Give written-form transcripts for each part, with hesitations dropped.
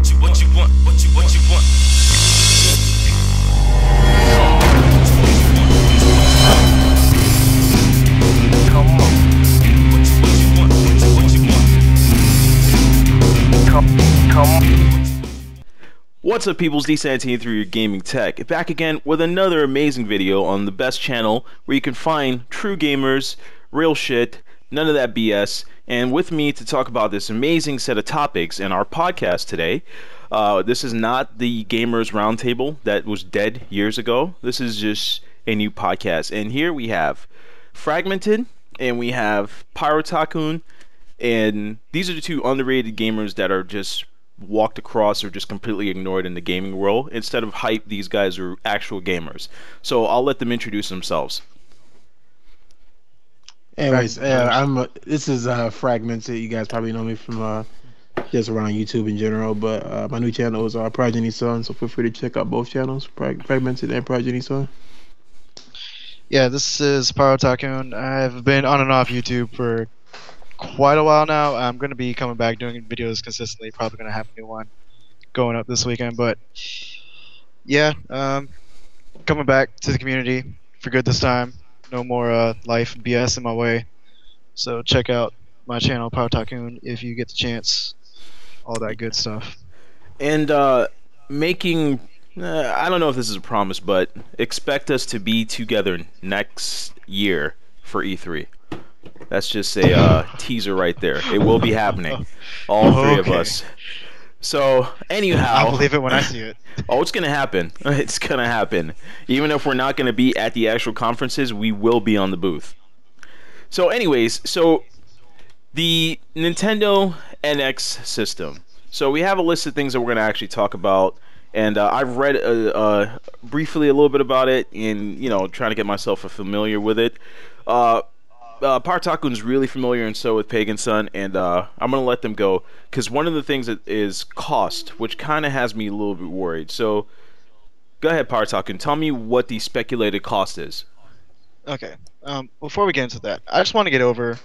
What you want? What you want? Come on. What you want? What you want? Come on. What's up, peoples? D17 through your gaming tech, back again with another amazing video on the best channel where you can find true gamers, real shit, none of that BS. And with me to talk about this amazing set of topics in our podcast today, this is not the Gamers Roundtable that was dead years ago. This is just a new podcast. And here we have Fragmented and we have Pyrotakun, and these are the two underrated gamers that are just walked across or just completely ignored in the gaming world. Instead of hype, these guys are actual gamers. So I'll let them introduce themselves. Anyways, this is Fragmented. You guys probably know me from just around YouTube in general, but my new channel is Progeny Son, so feel free to check out both channels, Fragmented and Progeny Son. Yeah, this is Pyro Tycoon. I've been on and off YouTube for quite a while now. I'm going to be coming back doing videos consistently. Probably going to have a new one going up this weekend, but yeah, coming back to the community for good this time. No more life BS in my way. So check out my channel, Pyro Tycoon, if you get the chance. All that good stuff. And Making, I don't know if this is a promise, but expect us to be together next year for E3. That's just a teaser right there. It will be happening. All three of us. So, anyhow, I'll believe it when I see it. Oh, it's going to happen. It's going to happen. Even if we're not going to be at the actual conferences, we will be on the booth. So, anyways, the Nintendo NX system. So, we have a list of things that we're going to actually talk about. And I've read briefly a little bit about it and, trying to get myself familiar with it. Partakun's really familiar, and so with Pagan Son, and I'm going to let them go, because one of the things that is cost, which kind of has me a little bit worried. So, go ahead, Partakun, tell me what the speculated cost is. Okay, before we get into that, I just want to get over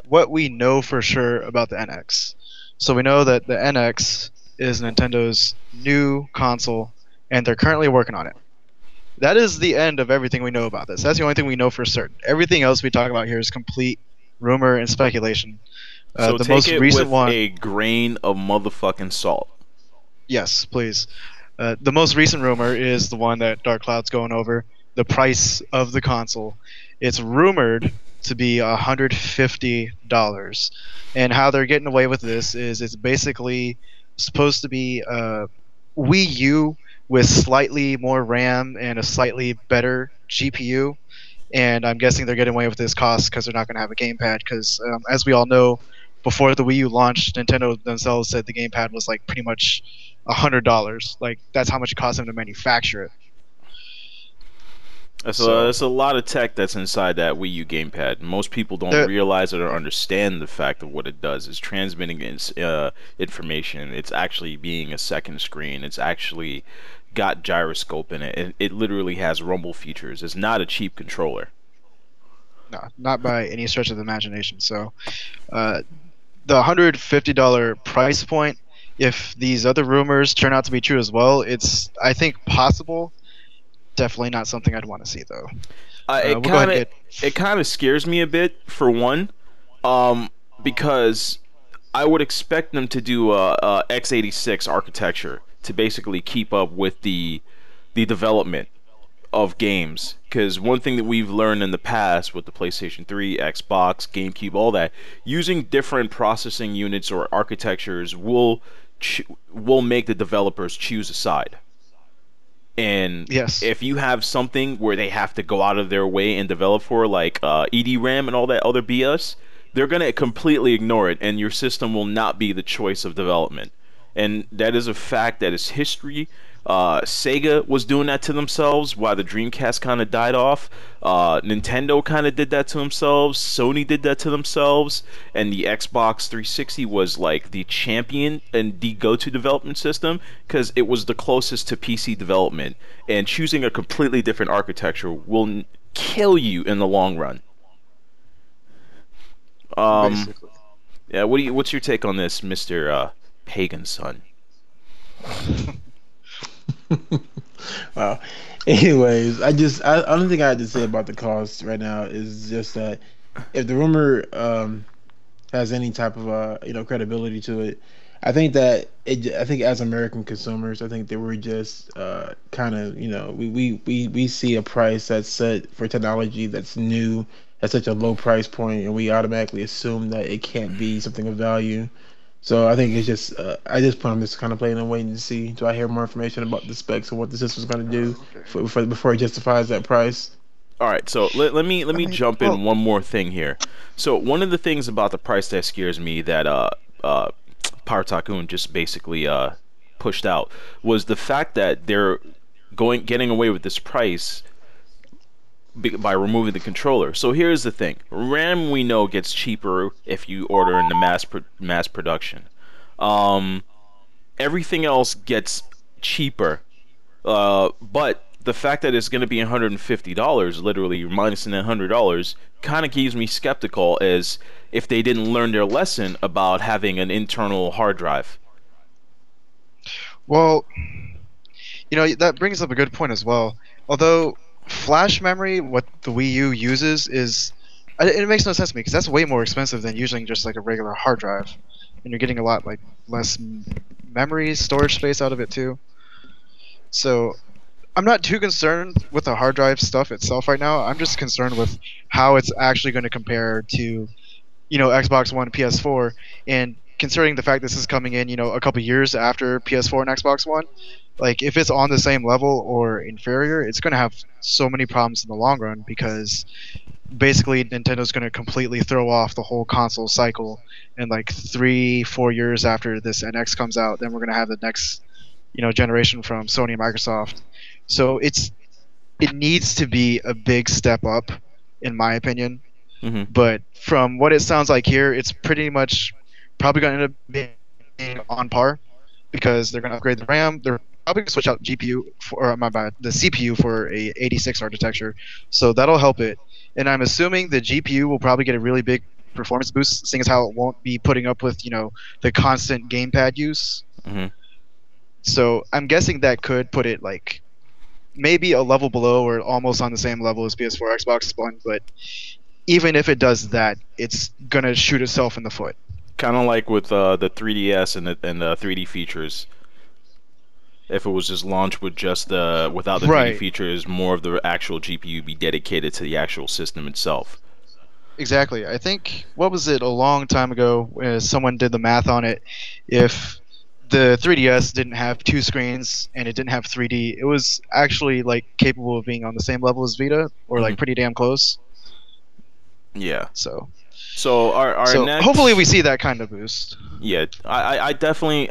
what we know for sure about the NX. So we know that the NX is Nintendo's new console, and they're currently working on it. That is the end of everything we know about this. That's the only thing we know for certain. Everything else we talk about here is complete rumor and speculation. So the take most it recent with one, a grain of motherfucking salt. Yes, please. The most recent rumor is the one that Dark Cloud's going over. The price of the console. It's rumored to be $150. And how they're getting away with this is it's basically supposed to be Wii U with slightly more RAM and a slightly better GPU, and I'm guessing they're getting away with this cost because they're not going to have a gamepad. Because as we all know, before the Wii U launched, Nintendo themselves said the gamepad was like pretty much $100. Like that's how much it cost them to manufacture it. That's a lot of tech that's inside that Wii U gamepad. Most people don't realize it or understand the fact of what it does. It's transmitting information. It's actually being a second screen. It's actually got gyroscope in it. It literally has rumble features. It's not a cheap controller. No, not by any stretch of the imagination. So, the $150 price point, if these other rumors turn out to be true as well, it's, I think, possible. Definitely not something I'd want to see, though. It kind of scares me a bit, for one, because I would expect them to do a x86 architecture to basically keep up with the development of games. Because one thing that we've learned in the past with the PlayStation 3, Xbox, GameCube, all that, using different processing units or architectures will make the developers choose a side. And yes, if you have something where they have to go out of their way and develop for, like EDRAM and all that other BS, they're going to completely ignore it, and your system will not be the choice of development. And that is a fact, that is history. Sega was doing that to themselves while the Dreamcast kind of died off. Nintendo kind of did that to themselves. Sony did that to themselves. And the Xbox 360 was like the champion and the go-to development system because it was the closest to PC development. And choosing a completely different architecture will kill you in the long run. Basically. Yeah. What's your take on this, Mr. Pagan Son? Wow. Anyways, I don't think I had to say about the cost right now is just that if the rumor has any type of credibility to it, I think as American consumers, I think that we're just kind of we see a price that's set for technology that's new at such a low price point, and we automatically assume that it can't be something of value. So I think it's just I just put on this kind of playing and waiting to see. Do I hear more information about the specs and what the system's going to do Okay. before it justifies that price? All right, so let I me mean, jump well, in one more thing here. So one of the things about the price that scares me that uh Power Tycoon just basically pushed out was the fact that they're getting away with this price by removing the controller. So here's the thing: RAM we know gets cheaper if you order in the mass production. Um, Everything else gets cheaper. But the fact that it's going to be $150, literally minus $100, kind of keeps me skeptical as if they didn't learn their lesson about having an internal hard drive. well, that brings up a good point as well. Although flash memory, what the Wii U uses is, it makes no sense to me because that's way more expensive than using just like a regular hard drive, and you're getting a lot like less memory storage space out of it too. So I'm not too concerned with the hard drive stuff itself right now. I'm just concerned with how it's actually going to compare to Xbox One, PS4, and considering the fact this is coming in a couple years after PS4 and Xbox One, like if it's on the same level or inferior, it's going to have so many problems in the long run because basically Nintendo's going to completely throw off the whole console cycle. And like 3-4 years after this NX comes out, then we're going to have the next generation from Sony and Microsoft. So it needs to be a big step up, in my opinion. Hmm. But from what it sounds like here, it's pretty much probably going to end up being on par because they're going to upgrade the RAM. They're probably going to switch out GPU or my bad, the CPU for a 86 architecture, so that'll help it. And I'm assuming the GPU will probably get a really big performance boost, seeing as how it won't be putting up with the constant gamepad use. Hmm. So I'm guessing that could put it like maybe a level below or almost on the same level as PS4, Xbox One, but even if it does that, it's gonna shoot itself in the foot. Kind of like with the 3DS and the 3D features. If it was just launched with just the without the 3D Right. features, more of the actual GPU be dedicated to the actual system itself. Exactly. I think what was it a long time ago when someone did the math on it. If the 3DS didn't have two screens and it didn't have 3D, it was actually like capable of being on the same level as Vita or Hmm. like pretty damn close. Yeah. So So our so hopefully next we see that kind of boost. Yeah, I definitely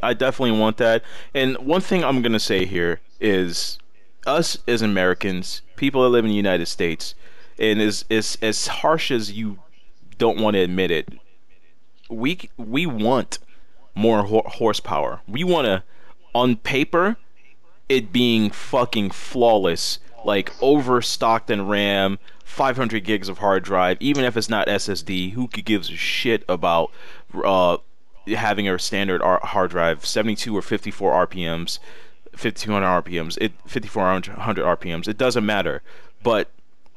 want that. And one thing I'm gonna say here is, us as Americans, people that live in the United States, and as harsh as you don't want to admit it, we want more horsepower. We want to, on paper, it being fucking flawless, like overstocked in RAM, 500 gigs of hard drive, even if it's not SSD. Who could gives a shit about uh, having a standard hard drive, 72 or 54 RPMs, 5200 RPMs, 5400 RPMs? It doesn't matter. But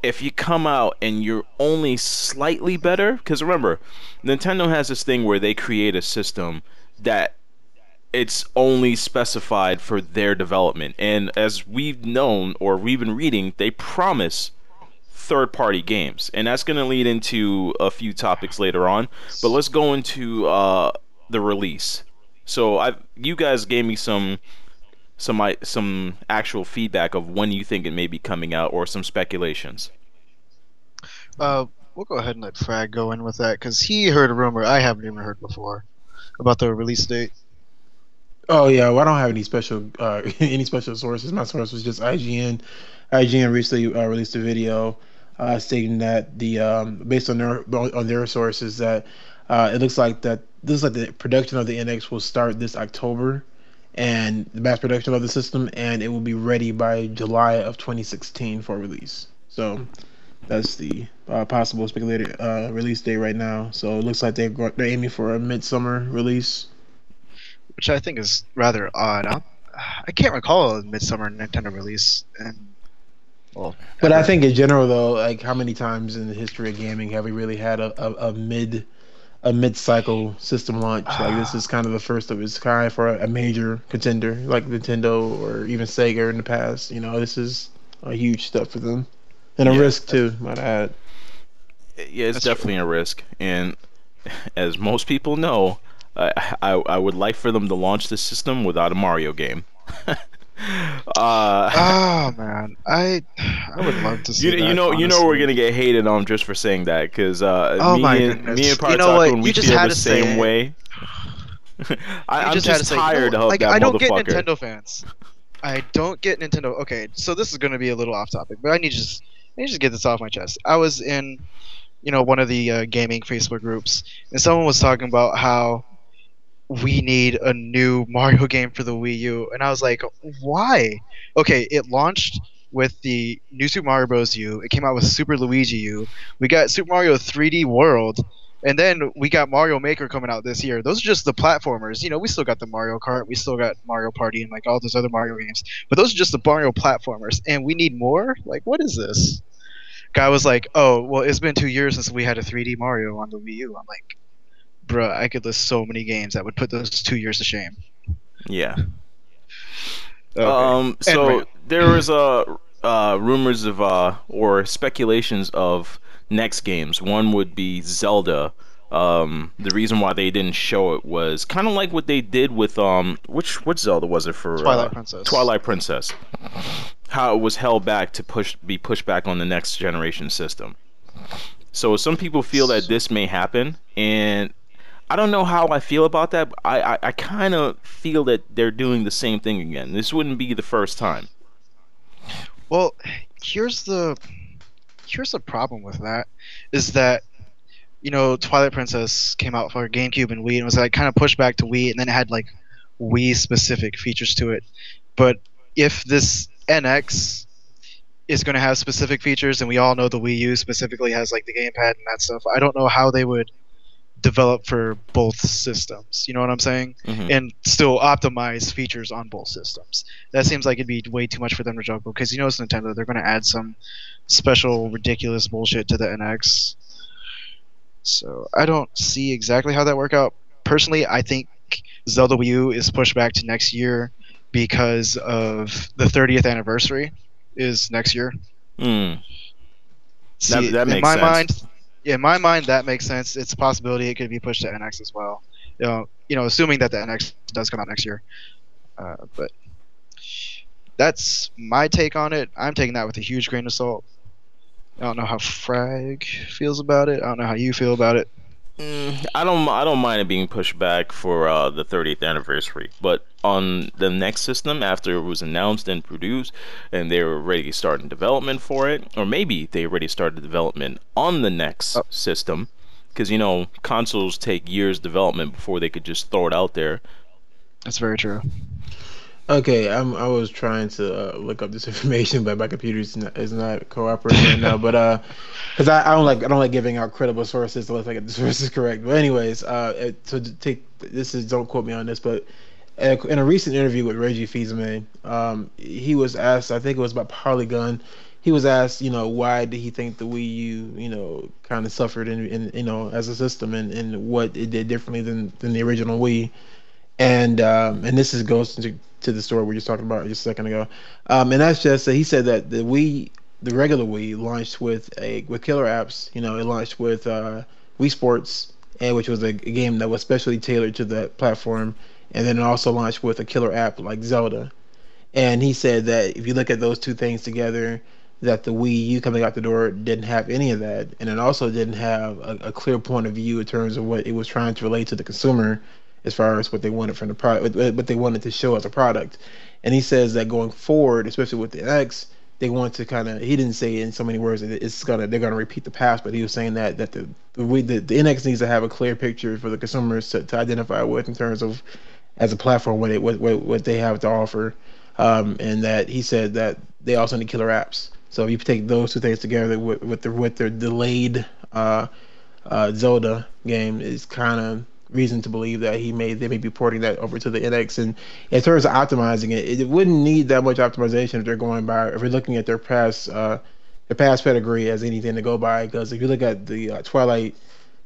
if you come out and you're only slightly better, because remember, Nintendo has this thing where they create a system that it's only specified for their development. And as we've known or we've been reading, they promise third party games. And that's going to lead into a few topics later on. But let's go into the release. So you guys gave me some actual feedback of when you think it may be coming out or some speculations. Uh, we'll go ahead and let Frag go in with that because he heard a rumor I haven't even heard before about the release date. Oh yeah, well I don't have any special any special sources. My source was just IGN. IGN recently released a video stating that the based on their sources that it looks like the production of the NX will start this October, and the mass production of the system, and it will be ready by July of 2016 for release. So that's the possible speculated release date right now. So it looks like they're aiming for a midsummer release. Which I think is rather odd. I can't recall a midsummer Nintendo release, and well, But I ever. think in general, though, like how many times in the history of gaming have we really had a mid cycle system launch? Like this is kind of the first of its kind for a major contender like Nintendo or even Sega in the past. You know, this is a huge step for them and a Yeah, risk too, might I add. yeah, it's That's true. definitely a risk, and as most people know, I would like for them to launch this system without a Mario game. uh, Oh man, I would love to see that. you know we're Honestly. gonna get hated on just for saying that because Oh my me and goodness. You know what? Parataku, we You just feel had the to say same it. way. You I'm just had just to say, tired of like that I don't get motherfucker. Nintendo fans. I don't get Nintendo. Okay, so this is going to be a little off topic, but I need to just get this off my chest. I was in, one of the gaming Facebook groups, and someone was talking about how we need a new Mario game for the Wii U, and I was like, why? Okay, it launched with the new Super Mario Bros. U. It came out with Super Luigi U. We got Super Mario 3D World, and then we got Mario Maker coming out this year. Those are just the platformers. We still got the Mario Kart, we still got Mario Party, and like all those other Mario games. But those are just the Mario platformers, and we need more. Like, what is this? Guy was like, "Oh, well, it's been 2 years since we had a 3D Mario on the Wii U." I'm like, bruh, I could list so many games that would put those 2 years to shame. Yeah. Okay. End So rant. there was rumors of or speculations of next games. One would be Zelda. The reason why they didn't show it was kind of like what they did with which Zelda was it for Twilight Princess. Twilight Princess? How it was held back to be pushed back on the next generation system. So some people feel that this may happen, and I don't know how I feel about that. But I kind of feel that they're doing the same thing again. This wouldn't be the first time. Well, here's the here's the problem with that is that Twilight Princess came out for GameCube and Wii and was like kind of pushed back to Wii and then it had like Wii specific features to it. But if this NX is going to have specific features and we all know the Wii U specifically has like the gamepad and that stuff, I don't know how they would develop for both systems. You know what I'm saying? Hmm. And still optimize features on both systems. That seems like it'd be way too much for them to juggle because it's Nintendo. They're going to add some special ridiculous bullshit to the NX. So I don't see exactly how that work out. Personally, I think Zelda Wii U is pushed back to next year because of the 30th anniversary is next year. Mm, See, that makes sense. in my mind, that makes sense. It's a possibility it could be pushed to NX as well. Assuming that the NX does come out next year. But that's my take on it. I'm taking that with a huge grain of salt. I don't know how Frag feels about it. I don't know how you feel about it. I don't mind it being pushed back for the 30th anniversary, but on the next system after it was announced and produced, and they were already starting development for it, or maybe they already started development on the next Oh, system, because consoles take years development before they could just throw it out there. that's very true. Okay, I was trying to look up this information, but my computer is not cooperating right now. But because I don't like giving out credible sources unless I get the sources correct. But anyways, so to take this is don't quote me on this, but in a recent interview with Reggie Fils-Aimé, he was asked, I think it was about Polygon. He was asked, why did he think the Wii U, kind of suffered in as a system and what it did differently than the original Wii. And this is goes to the story we were just talking about just a second ago, and that's just that he said that the regular Wii launched with killer apps. It launched with Wii Sports, and which was a game that was specially tailored to that platform, and then it also launched with a killer app like Zelda. And he said that if you look at those two things together, that the Wii U coming out the door didn't have any of that, and it also didn't have a clear point of view in terms of what it was trying to relate to the consumer, as far as what they wanted from the product, what they wanted to show as a product. And he says that going forward, especially with the X, they want to kind of. He didn't say it in so many words that they're gonna repeat the past, but he was saying that the NX needs to have a clear picture for the consumers to identify with in terms of as a platform what they have to offer, and that he said that they also need killer apps. So if you take those two things together with their delayed Zelda game, is kind of reason to believe that they may be porting that over to the NX. And in terms of optimizing it, it wouldn't need that much optimization if they're going by if we're looking at their past pedigree as anything to go by. Because if you look at the Twilight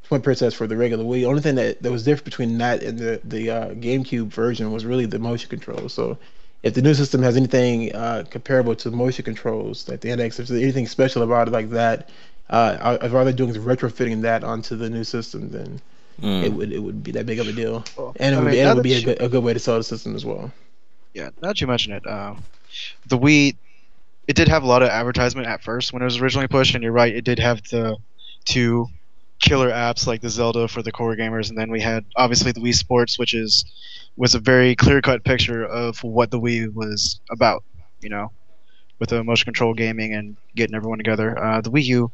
Twin Princess for the regular Wii, the only thing that was different between that and the GameCube version was really the motion controls. So if the new system has anything comparable to motion controls like the NX, if there's anything special about it like that, if all they're doing is retrofitting that onto the new system, then it would be that big of a deal, Well, and I mean, it now would be that you, a good way to sell the system as well. yeah, now that you mention it, the Wii, it did have a lot of advertisement at first when it was originally pushed, and you're right, it did have the two killer apps like the Zelda for the core gamers, and then we had obviously the Wii Sports, which was a very clear cut picture of what the Wii was about, you know, with the motion control gaming and getting everyone together. The Wii U,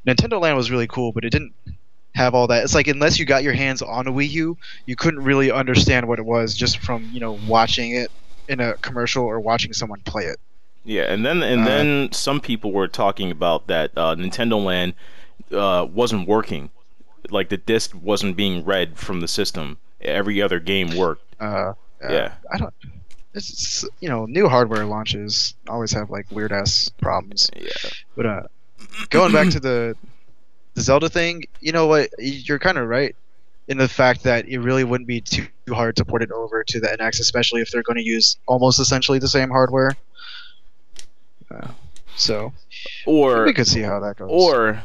Nintendo Land was really cool, but it didn't have all that. It's like unless you got your hands on a Wii U, you couldn't really understand what it was just from watching it in a commercial or watching someone play it. Yeah, and then some people were talking about that Nintendo Land wasn't working. Like the disc wasn't being read from the system. Every other game worked. Yeah. I don't. It's new hardware launches always have like weird ass problems. Yeah. But going back to the Zelda thing, you know what? You're kind of right in the fact that it really wouldn't be too hard to port it over to the NX, especially if they're going to use almost essentially the same hardware. So, Or we could see how that goes. Or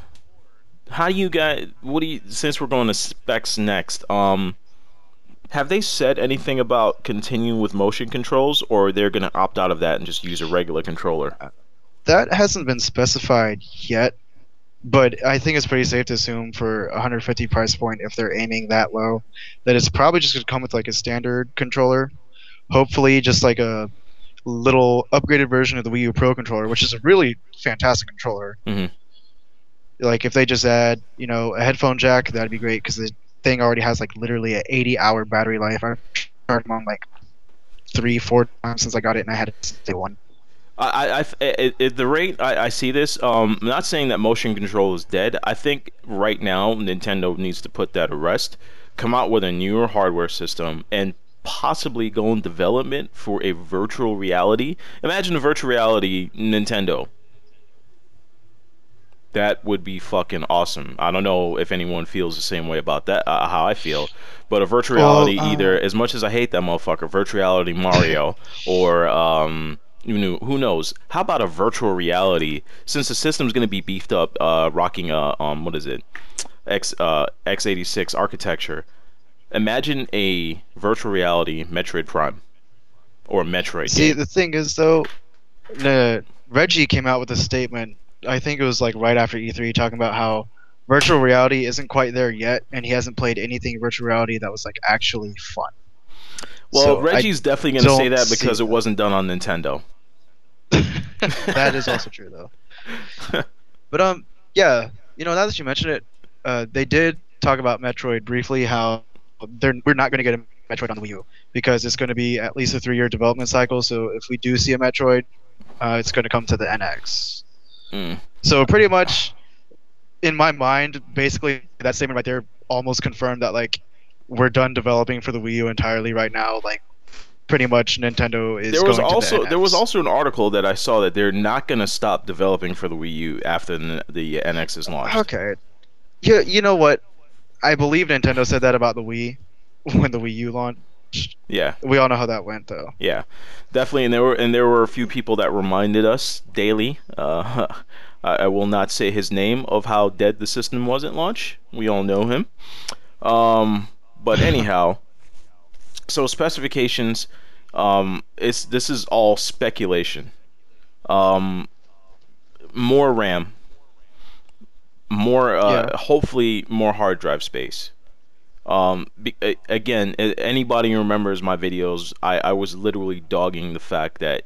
how do you guys? What do you? Since we're going to specs next, have they said anything about continuing with motion controls, or they're going to opt out of that and just use a regular controller? That hasn't been specified yet, but I think it's pretty safe to assume for 150 price point, if they're aiming that low, that it's probably just going to come with like a standard controller. Hopefully, just like a little upgraded version of the Wii U Pro controller, which is a really fantastic controller. Mm-hmm. Like if they just add, a headphone jack, that'd be great because the thing already has like literally an 80-hour battery life. I've charged them on like 3-4 times since I got it, and I had to stay one. At the rate I see this, I'm not saying that motion control is dead. I think right now Nintendo needs to put that to rest, come out with a newer hardware system, and possibly go in development for a virtual reality. Imagine a virtual reality Nintendo. That would be fucking awesome. I don't know if anyone feels the same way about that, how I feel, but a virtual reality, either, as much as I hate that motherfucker, virtual reality Mario, or who knows? How about a virtual reality? Since the system's going to be beefed up, rocking what is it, x86 architecture. Imagine a virtual reality Metroid Prime or Metroid. See, game. the thing is though, Reggie came out with a statement. I think it was like right after E3, talking about how virtual reality isn't quite there yet, and he hasn't played anything virtual reality that was like actually fun. Well, So Reggie's definitely going to say that because it wasn't done on Nintendo. That is also true though. But yeah, now that you mention it, they did talk about Metroid briefly. How we're not going to get a Metroid on the Wii U because it's going to be at least a 3-year development cycle. So if we do see a Metroid, it's going to come to the NX. So pretty much, in my mind, basically that statement right there almost confirmed that like we're done developing for the Wii U entirely right now. Like pretty much Nintendo is. There was also an article that I saw that they're not going to stop developing for the Wii U after the NX is launched. Okay. Yeah, you know what? I believe Nintendo said that about the Wii when the Wii U launched. Yeah. We all know how that went though. Yeah, definitely, and there were a few people that reminded us daily. I will not say his name of how dead the system was at launch. We all know him. But anyhow, so specifications. This is all speculation. More RAM. More hopefully more hard drive space. Again, anybody who remembers my videos, I was literally dogging the fact that,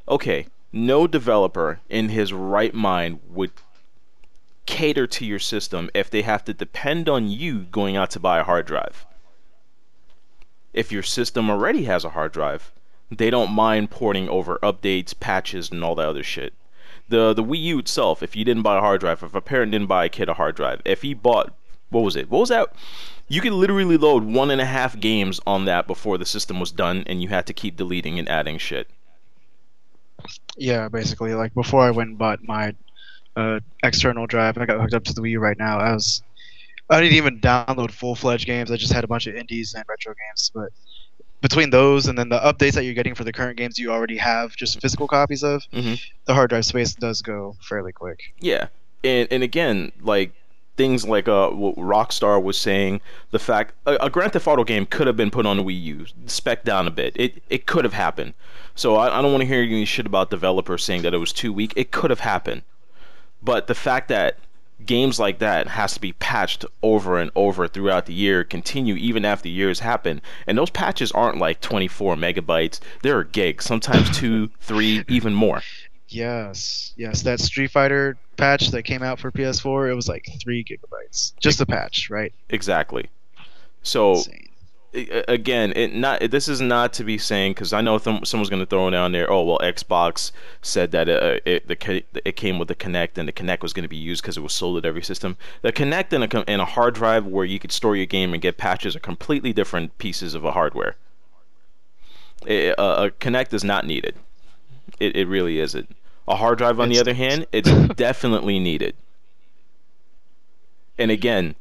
okay, no developer in his right mind would cater to your system if they have to depend on you going out to buy a hard drive. If your system already has a hard drive, they don't mind porting over updates, patches, and all that other shit. The Wii U itself, if you didn't buy a hard drive, if a parent didn't buy a kid a hard drive, if he bought, what was it? What was that? You could literally load 1.5 games on that before the system was done, and you had to keep deleting and adding shit. Yeah, basically, like before I went and bought my external drive, I got hooked up to the Wii U right now. I didn't even download full-fledged games. I just had a bunch of indies and retro games. But between those and then the updates that you're getting for the current games you already have just physical copies of, Hmm. the hard drive space does go fairly quick. Yeah, and again, like things like what Rockstar was saying, the fact a Grand Theft Auto game could have been put on the Wii U, spec down a bit. It could have happened. So I don't want to hear any shit about developers saying that it was too weak. It could have happened. But the fact that games like that has to be patched over and over throughout the year, continue even after years happen, and those patches aren't like 24 megabytes. They're gigs, sometimes 2, 3, even more. Yes, yes, that Street Fighter patch that came out for PS4, it was like 3 gigabytes. Just a patch, right? Exactly. So Insane. again, this is not to be saying, because I know someone's going to throw down there. Oh well, Xbox said that it came with the Kinect, and the Kinect was going to be used because it was sold at every system. The Kinect and a hard drive where you could store your game and get patches are completely different pieces of a hardware. A Kinect is not needed. It really isn't. A hard drive, on the It's other hand, it's definitely needed. And again,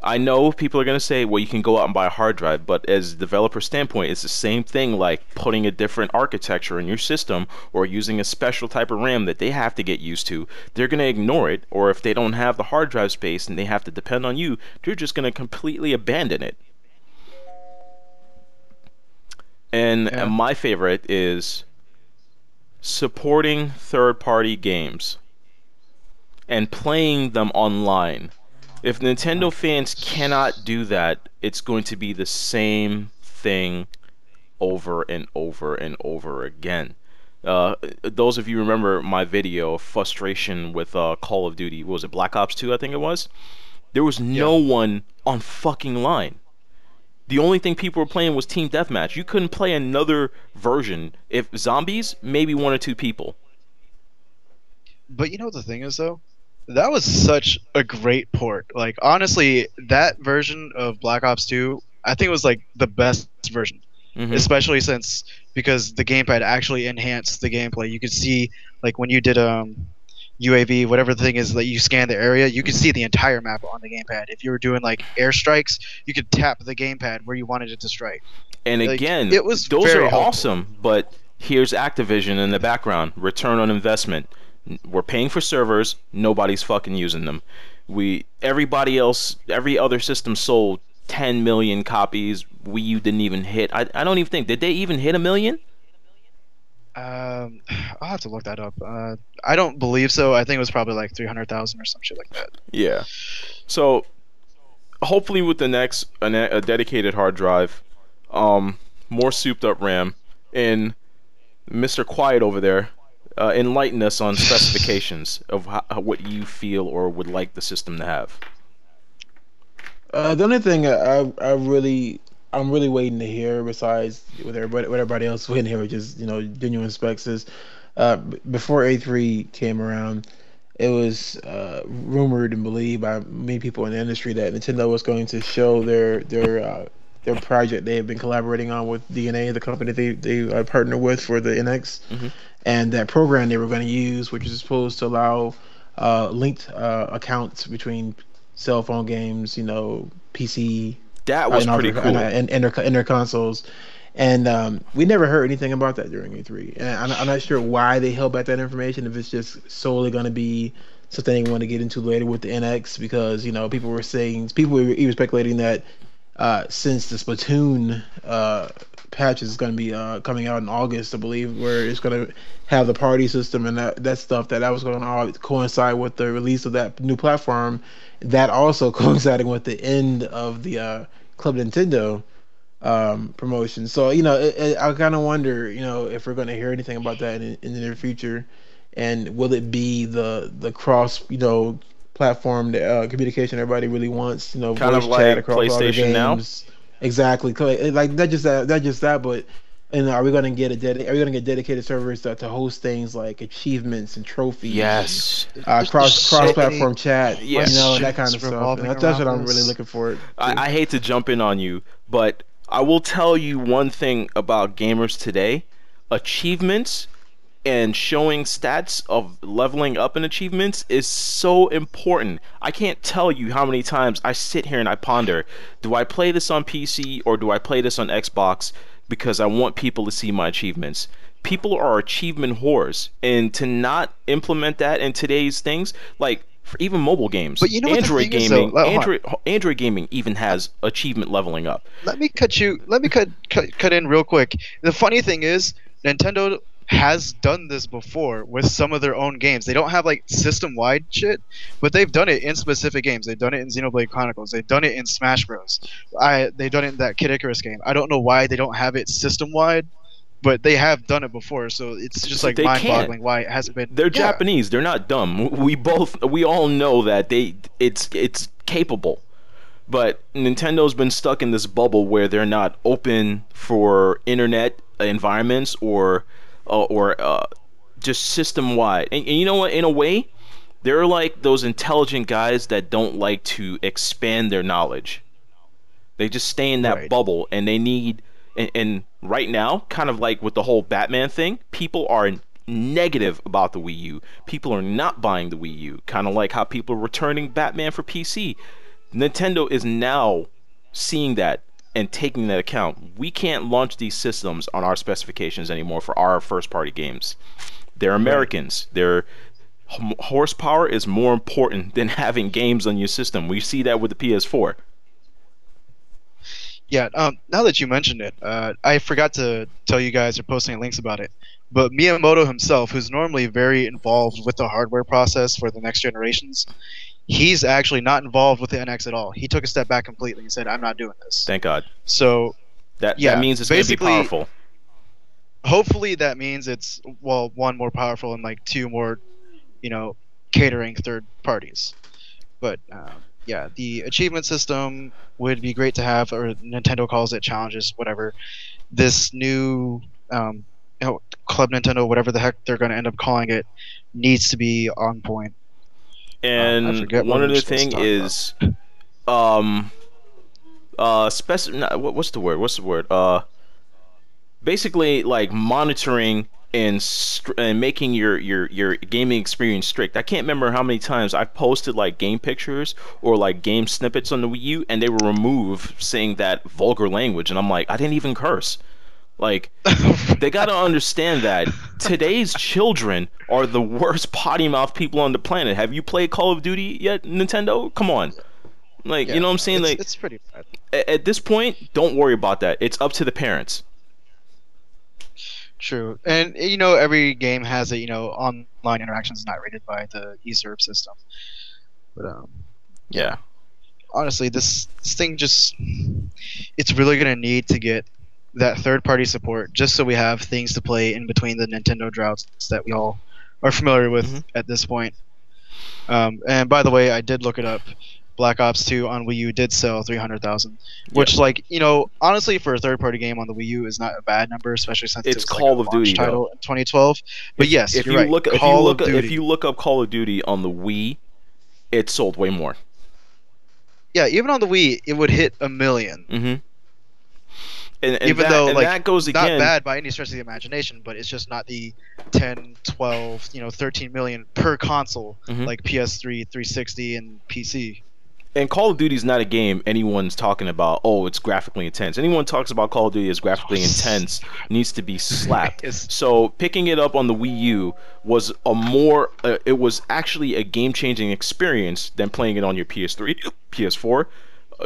I know people are going to say, well, you can go out and buy a hard drive, but as a developer standpoint, it's the same thing like putting a different architecture in your system or using a special type of RAM that they have to get used to. They're going to ignore it, or if they don't have the hard drive space and they have to depend on you, they're just going to completely abandon it. And Yeah. my favorite is supporting third-party games and playing them online. If Nintendo fans cannot do that, it's going to be the same thing over and over and over again. Those of you remember my video of frustration with Call of Duty, what was it, Black Ops 2, I think it was? There was Yeah. no one on fucking line. The only thing people were playing was Team Deathmatch. You couldn't play another version. If zombies, maybe 1 or 2 people. But you know what the thing is though? That was such a great port. Like honestly, that version of Black Ops 2, I think it was like the best version. Hmm. Especially since because the gamepad actually enhanced the gameplay. You could see like when you did UAV, whatever the thing is that you scan the area, you could see the entire map on the gamepad. If you were doing like airstrikes, you could tap the gamepad where you wanted it to strike. And Like again, it was those very are helpful. awesome, but here's Activision in the background. Return on investment. We're paying for servers, nobody's fucking using them. Everybody else, every other system sold 10 million copies. Wii U didn't even hit. I don't even think, did they even hit a million? I'll have to look that up. I don't believe so. I think it was probably like 300,000 or some shit like that. Yeah. So hopefully with the next a dedicated hard drive, more souped up RAM, and Mr. Quiet over there, enlighten us on specifications of what you feel or would like the system to have. The only thing I'm really waiting to hear, besides what everybody else waiting to hear, which is genuine specs, is before A3 came around, it was rumored and believed by many people in the industry that Nintendo was going to show their project they have been collaborating on with DNA, the company they partner with for the NX, Hmm. and that program they were going to use, which is supposed to allow linked accounts between cell phone games, PC, That was and pretty cool. and their consoles. And we never heard anything about that during E3. And I'm not sure why they held back that information. If it's just solely going to be something they want to get into later with the NX, because people were even speculating that since the Splatoon patch is going to be coming out in August, I believe, where it's going to have the party system and that stuff, that was going to all coincide with the release of that new platform. That also coinciding with the end of the Club Nintendo promotion. So I kind of wonder, if we're going to hear anything about that in the near future, and will it be the cross, platform communication everybody really wants, Kind of voice chat like across all the PlayStation Now. games. Exactly, like not just that, but And are we gonna get are we gonna get dedicated servers to host things like achievements and trophies and Yes. There's cross so many platform chat, Yeah. that kind questions of stuff. And revolving that's around what I'm really this. looking forward to. I hate to jump in on you, but I will tell you one thing about gamers today. Achievements and showing stats of leveling up in achievements is so important. I can't tell you how many times I sit here and I ponder, do I play this on PC or do I play this on Xbox because I want people to see my achievements? People are achievement whores, and to not implement that in today's things, like for even mobile games, But you know what the thing is, though. Hold on. Android gaming even has achievement leveling up. Let me cut you. Let me cut in real quick. The funny thing is, Nintendo has done this before with some of their own games. They don't have like system wide shit, but they've done it in specific games. They've done it in Xenoblade Chronicles. They've done it in Smash Bros. They've done it in that Kid Icarus game. I don't know why they don't have it system wide, but they have done it before. So it's just So like they mind can't. boggling why it hasn't been. They're Yeah, Japanese. They're not dumb. We all know that it's capable. But Nintendo's been stuck in this bubble where they're not open for internet environments or just system wide. And you know what? In a way, they're like those intelligent guys that don't like to expand their knowledge. They just stay in that right. bubble, and they need. And right now, kind of like with the whole Batman thing, people are negative about the Wii U. People are not buying the Wii U. Kind of like how people are returning Batman for PC. Nintendo is now seeing that and taking that account. We can't launch these systems on our specifications anymore for our first party games. They're Right. Americans. Their horsepower is more important than having games on your system. We see that with the PS4. Yeah, now that you mentioned it, I forgot to tell you guys or post any links about it. But Miyamoto himself, who's normally very involved with the hardware process for the next generations, he's actually not involved with the NX at all. He took a step back completely and said, "I'm not doing this." Thank God. So That yeah, means it's going to be basically, powerful. hopefully that means it's, well, one, more powerful, and like two, more, you know, catering third parties. But yeah, the achievement system would be great to have, or Nintendo calls it challenges, whatever. This new Club Nintendo, whatever the heck they're going to end up calling it, needs to be on point. I And forget what one we were other supposed thing to talk about. is what's the word? Basically like monitoring and making your gaming experience strict. I can't remember how many times I've posted like game pictures or like game snippets on the Wii U, and they were removed saying that vulgar language, and I'm like, I didn't even curse. Like, they gotta understand that today's children are the worst potty mouth people on the planet. Have you played Call of Duty yet, Nintendo? Come on. Like, you Yeah, know what I'm no, saying? Like, it's pretty bad. at this point, don't worry about that. It's up to the parents. True, and you know every game has a, online interactions not rated by the eServe system. But Yeah. honestly, this thing just, it's really gonna need to get that third party support just so we have things to play in between the Nintendo droughts that we all are familiar with Mhm. at this point. And by the way, I did look it up. Black Ops 2 on Wii U did sell 300,000, which, Yeah. like, honestly, for a third-party game on the Wii U is not a bad number, especially since it It's was like a Call of launch Duty though. title in 2012. But yes, If you're you right. look Call of if Duty. you look up Call of Duty on the Wii, it sold way more. Yeah, even on the Wii, it would hit 1 million. Mm-hmm. And Even though, like, that goes not again. bad by any stretch of the imagination, but it's just not the 10, 12, 13 million per console Mhm. like PS3, 360, and PC. And Call of Duty is not a game anyone's talking about. Oh, it's graphically intense. Anyone talks about Call of Duty as graphically intense needs to be slapped. It's- So picking it up on the Wii U was it was actually a game-changing experience than playing it on your PS3, PS4.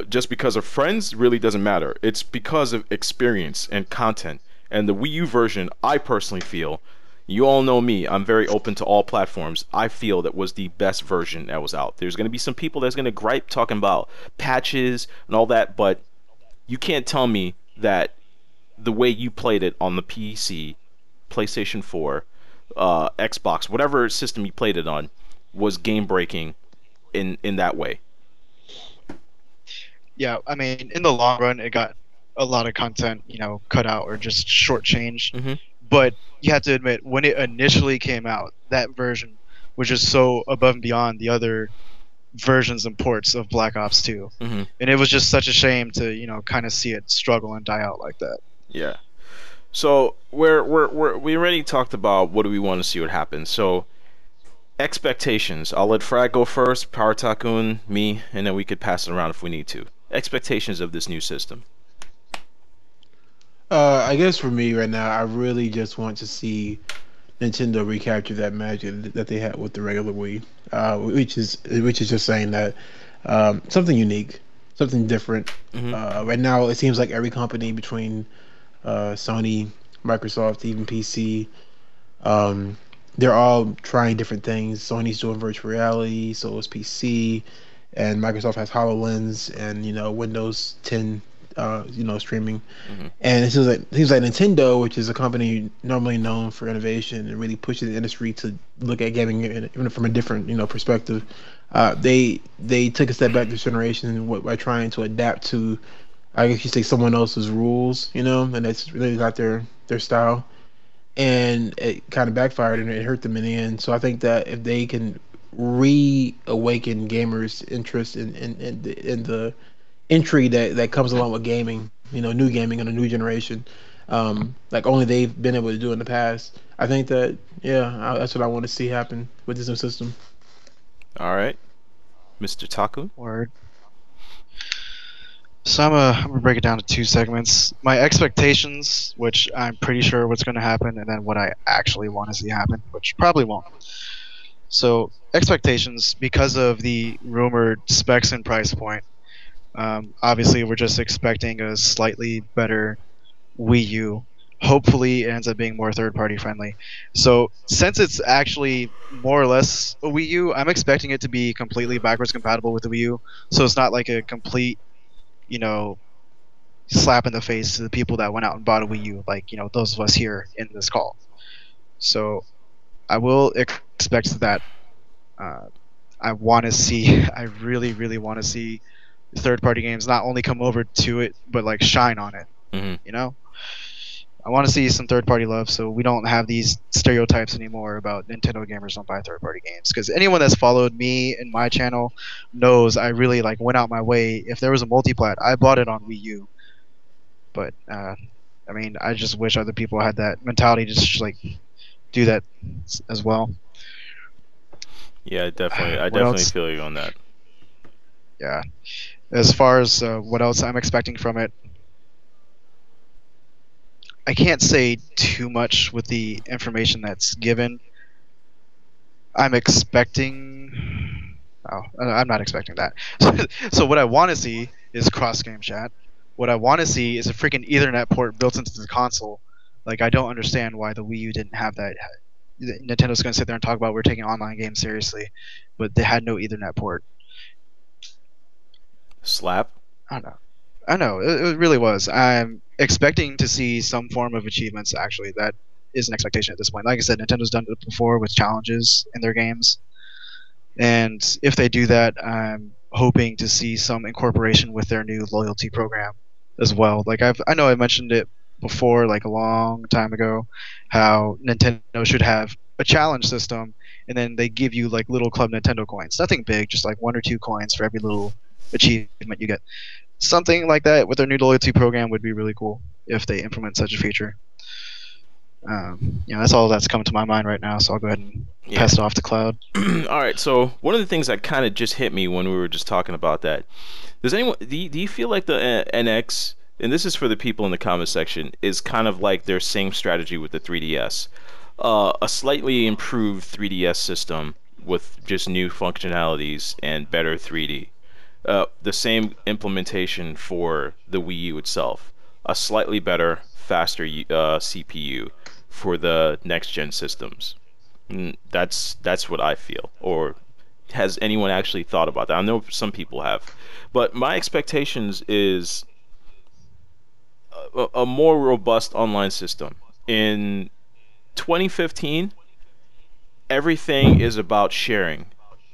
Just because of friends really doesn't matter. It's because of experience and content. And the Wii U version, I personally feel, you all know me, I'm very open to all platforms. I feel that was the best version that was out. There's going to be some people that's going to gripe talking about patches and all that, but you can't tell me that the way you played it on the PC, PlayStation 4, Xbox, whatever system you played it on, was game breaking in that way. Yeah, I mean, in the long run, it got a lot of content, cut out or just shortchanged. Mm-hmm. But you have to admit, when it initially came out, that version was just so above and beyond the other versions and ports of Black Ops 2. Mm-hmm. And it was just such a shame to, kind of see it struggle and die out like that. Yeah. So we already talked about what do we want to see what happens. So expectations. I'll let Frag go first, Power Tycoon, me, and then we could pass it around if we need to. Expectations of this new system. I guess for me right now, I really just want to see Nintendo recapture that magic that they had with the regular Wii, which is just saying that something unique, something different. Mm-hmm. Right now, it seems like every company between Sony, Microsoft, even PC, they're all trying different things. Sony's doing virtual reality, so is PC, and Microsoft has HoloLens and Windows 10, streaming. Mm-hmm. And it seems like Nintendo, which is a company normally known for innovation and really pushing the industry to look at gaming even from a different perspective. They took a step back this generation by trying to adapt to, I guess you say, someone else's rules, and that's really not their style, and it kind of backfired and it hurt them in the end. So I think that if they can reawaken gamers' interest in the intrigue that comes along with gaming, new gaming and a new generation, like only they've been able to do in the past. I think that, that's what I want to see happen with this new system. All right, Mr. Taku. Word. So I'm gonna break it down to two segments. My expectations, which I'm pretty sure what's gonna happen, and then what I actually want to see happen, which probably won't. So expectations, because of the rumored specs and price point. Obviously, we're just expecting a slightly better Wii U. Hopefully, it ends up being more third-party friendly. So, since it's actually more or less a Wii U, I'm expecting it to be completely backwards compatible with the Wii U. So it's not like a complete, slap in the face to the people that went out and bought a Wii U, like those of us here in this call. So, I will expect that. I want to see. I really, really want to see third-party games not only come over to it but like shine on it. Mm-hmm. I want to see some third-party love, so we don't have these stereotypes anymore about Nintendo gamers don't buy third-party games. Because anyone that's followed me and my channel knows I really went out my way. If there was a multiplat, I bought it on Wii U. But I just wish other people had that mentality to just do that as well. Yeah, I definitely else? feel you on that. Yeah. As far as what else I'm expecting from it, I can't say too much with the information that's given. I'm expecting... Oh, I'm not expecting that. So what I want to see is cross-game chat. What I want to see is a freaking Ethernet port built into the console. I don't understand why the Wii U didn't have that. Nintendo's going to sit there and talk about we're taking online games seriously, but they had no Ethernet port. Slap. I know. It really was. I'm expecting to see some form of achievements. Actually, that is an expectation at this point. Like I said, Nintendo's done it before with challenges in their games, and if they do that, I'm hoping to see some incorporation with their new loyalty program as well. I know I mentioned it before, a long time ago, how Nintendo should have a challenge system, and then they give you little Club Nintendo coins. Nothing big, just 1 or 2 coins for every little achievement you get. Something like that with their new loyalty program would be really cool if they implement such a feature. That's all that's coming to my mind right now, so I'll go ahead and pass it off to Cloud. All right, so one of the things that kind of just hit me when we were just talking about that, do you feel like the NX, and this is for the people in the comment section, is kind of like their same strategy with the 3DS? A slightly improved 3DS system with just new functionalities and better 3D. The same implementation for the Wii U itself. A slightly better, faster CPU for the next gen systems. That's what I feel. Or has anyone actually thought about that? I know some people have, but my expectations is a more robust online system. In 2015, everything is about sharing.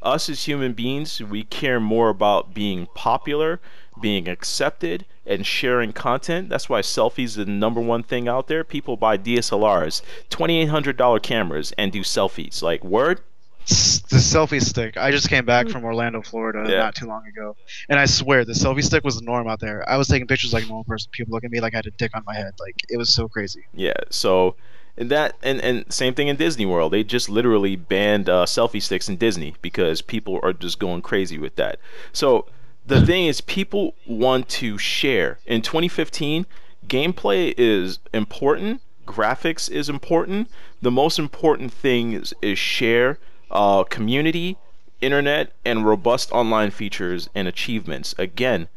Us as human beings, we care more about being popular being accepted and sharing content. That's why selfies is the number one thing out there. People buy DSLRs, $2,800 cameras, and do selfies. Like, word? The selfie stick. I just came back from Orlando, Florida, Yeah. not too long ago, and I swear the selfie stick was the norm out there. I was taking pictures like a normal person. People look at me like I had a dick on my head. Like it was so crazy. Yeah, so and same thing in Disney World. They just literally banned selfie sticks in Disney because people are just going crazy with that. So the thing is, people want to share. In 2015, gameplay is important, graphics is important. The most important thing is share, community, internet, and robust online features and achievements. Again,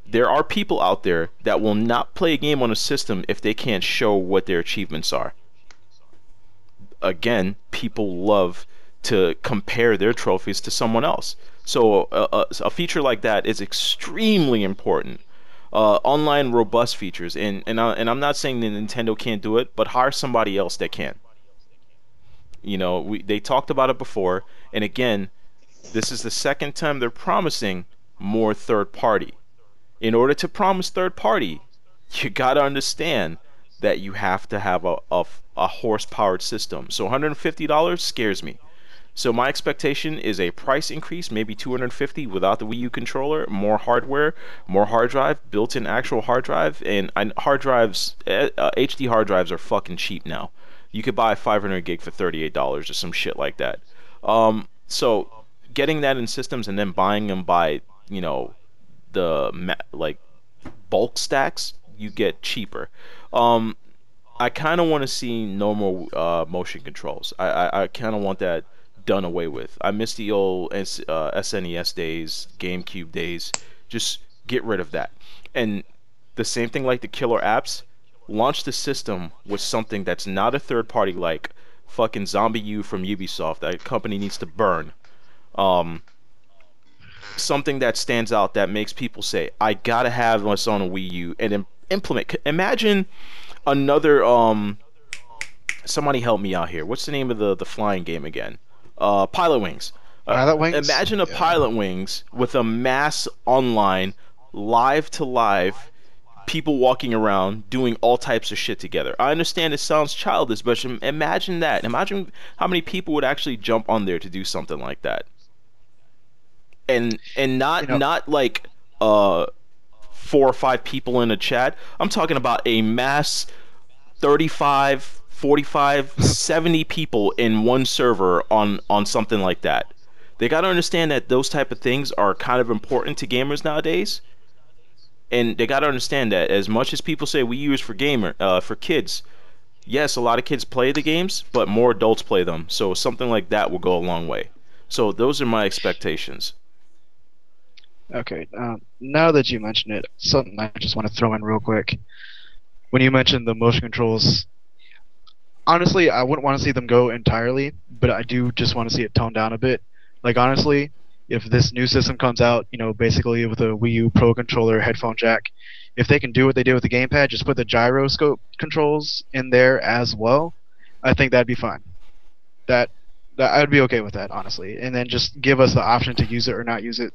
there are people out there that will not play a game on a system if they can't show what their achievements are. Again, people love to compare their trophies to someone else. So a feature like that is extremely important. Online robust features, and I'm not saying that Nintendo can't do it, but hire somebody else that can. They talked about it before, and again, this is the second time they're promising more third party. In order to promise third party, you got to understand that you have to have a horse-powered system. So $150 scares me. So my expectation is a price increase, maybe 250 without the Wii U controller, more hardware, more hard drive, built-in actual hard drive, and hard drives, HD hard drives are fucking cheap now. You could buy 500 gig for $38 or some shit like that. So getting that in systems and then buying them by, like bulk stacks, you get cheaper. I kind of want to see no more motion controls. I kind of want that done away with. I miss the old SNES days, GameCube days. Just get rid of that. And the same thing like the killer apps. Launch the system with something that's not a third party like fucking Zombie U from Ubisoft. That company needs to burn. Something that stands out that makes people say, I gotta have this on a Wii U, and implement. Imagine another somebody help me out here. What's the name of the flying game again? Pilot Wings. Pilot Wings? Imagine a Yeah. Pilot Wings with a mass online, live to live, people walking around doing all types of shit together. I understand it sounds childish, but imagine that. Imagine how many people would actually jump on there to do something like that. And not You know, not like 4 or 5 people in a chat. I'm talking about a mass 35, 45, 70 people in one server on something like that. They got to understand that those type of things are kind of important to gamers nowadays. And they got to understand that as much as people say we use for kids, yes, a lot of kids play the games, but more adults play them. So something like that will go a long way. So those are my expectations. okay. Now that you mention it, something I just want to throw in real quick. When you mentioned the motion controls, honestly, I wouldn't want to see them go entirely, but I do just want to see it toned down a bit. Like honestly, if this new system comes out, basically with a Wii U Pro controller, headphone jack, if they can do what they did with the gamepad, just put the gyroscope controls in there as well, I think that'd be fine. That that I would be okay with that, honestly. And then just give us the option to use it or not use it.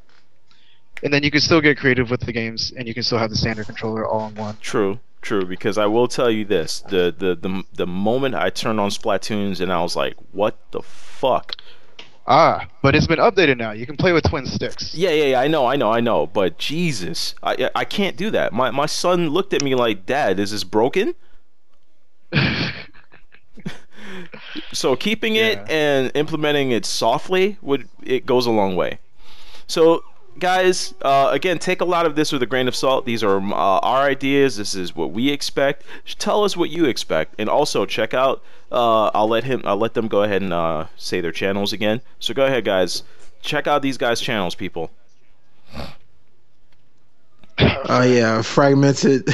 And then you can still get creative with the games, and you can still have the standard controller all in one. True, true. Because I will tell you this: the moment I turned on Splatoons and I was like, "What the fuck?" But it's been updated now. You can play with twin sticks. Yeah. I know. But Jesus, I can't do that. My son looked at me like, "Dad, is this broken?" So keeping it Yeah. and implementing it softly it goes a long way. So guys, again, take a lot of this with a grain of salt. These are our ideas. This is what we expect. Tell us what you expect, and also check out. I'll let them go ahead and say their channels again. So go ahead, guys. Check out these guys' channels, people. Yeah, fragmented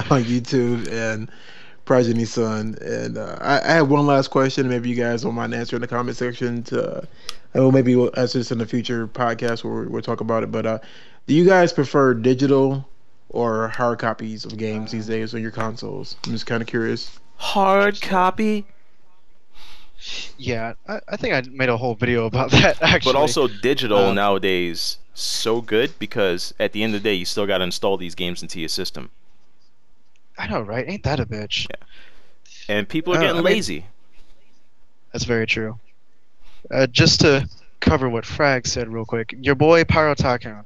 on YouTube and Progeny Son. And I have one last question. Maybe you guys don't mind answering in the comment section. Maybe we'll answer this in a future podcast where we'll talk about it. But do you guys prefer digital or hard copies of games these days on your consoles? I'm just kind of curious. Hard copy. Yeah, I think I made a whole video about that actually. But also digital Um, nowadays so good because at the end of the day you still got to install these games into your system. I know, right? Ain't that a bitch? Yeah. And people are getting I mean, lazy. that's very true. Just to cover what Frag said real quick, your boy Pyro Tycoon.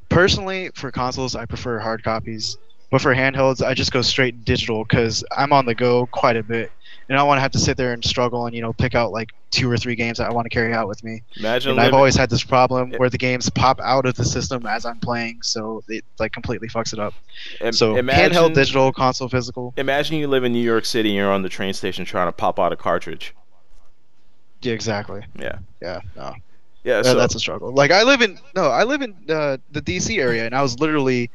Personally, for consoles, I prefer hard copies, but for handhelds, I just go straight digital because I'm on the go quite a bit, and I don't want to have to sit there and struggle and pick out like 2 or 3 games that I want to carry out with me. Imagine And I've living always had this problem where the games pop out of the system as I'm playing, so it like completely fucks it up. So handheld, imagine digital, console, physical. imagine you live in New York City and you're on the train station trying to pop out a cartridge. Yeah, exactly. Yeah. Yeah, no. Yeah, so That's a struggle. Like I live in the DC area, and I was literally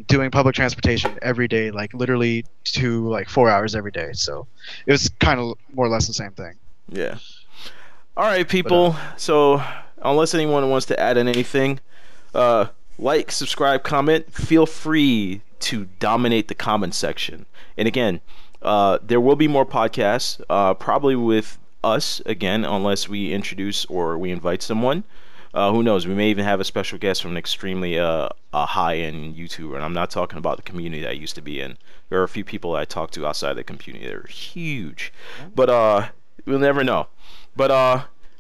doing public transportation every day, like literally to like 4 hours every day. So it was kind of more or less the same thing. yeah. All right, But people. So, unless anyone wants to add in anything, like, subscribe, comment. Feel free to dominate the comment section. And again, there will be more podcasts, probably with us again, unless we introduce or we invite someone. Who knows? We may even have a special guest from an extremely a high-end YouTuber, and I'm not talking about the community that I used to be in. There are a few people I talk to outside the community that are huge, but we'll never know. But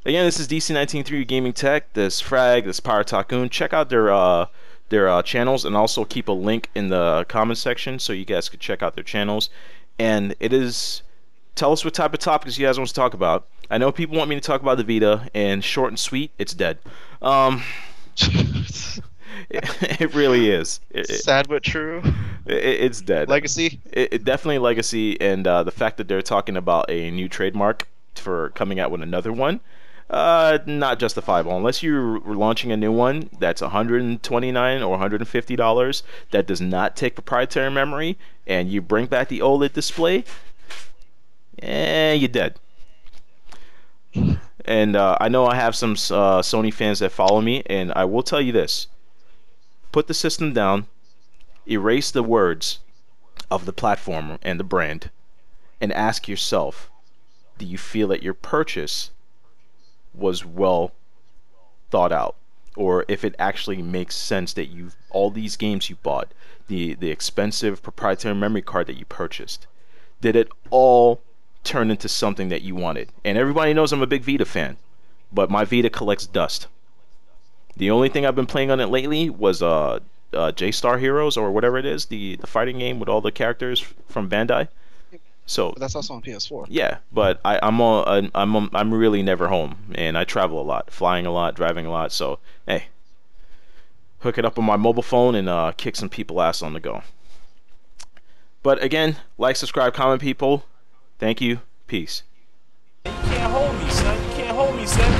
again, this is DC193 Gaming Tech. This Frag, this Power Tycoon. Check out their channels, and also keep a link in the comment section so you guys could check out their channels. And it is, tell us what type of topics you guys want to talk about. I know people want me to talk about the Vita, and short and sweet, it's dead. It really is. sad but true. It's dead. Legacy. It definitely legacy, and the fact that they're talking about a new trademark for coming out with another one, not justifiable unless you're launching a new one that's $129 or $150 that does not take proprietary memory, and you bring back the OLED display. You're dead. And I know I have some Sony fans that follow me, and I will tell you this: put the system down, erase the words of the platform and the brand, and ask yourself, do you feel that your purchase was well thought out, or if it actually makes sense that you, all these games you bought, the expensive proprietary memory card that you purchased, did it all turn into something that you wanted? And everybody knows I'm a big Vita fan, but my Vita collects dust. The only thing I've been playing on it lately was J-Star Heroes, or whatever it is, the fighting game with all the characters from Bandai. So But that's also on PS4. yeah, but I'm really never home, and I travel a lot, flying a lot, driving a lot. So hey, hook it up on my mobile phone and kick some people ass on the go. But again, like, subscribe, comment, people. Thank you. Peace. You can't hold me, son. You can't hold me, son.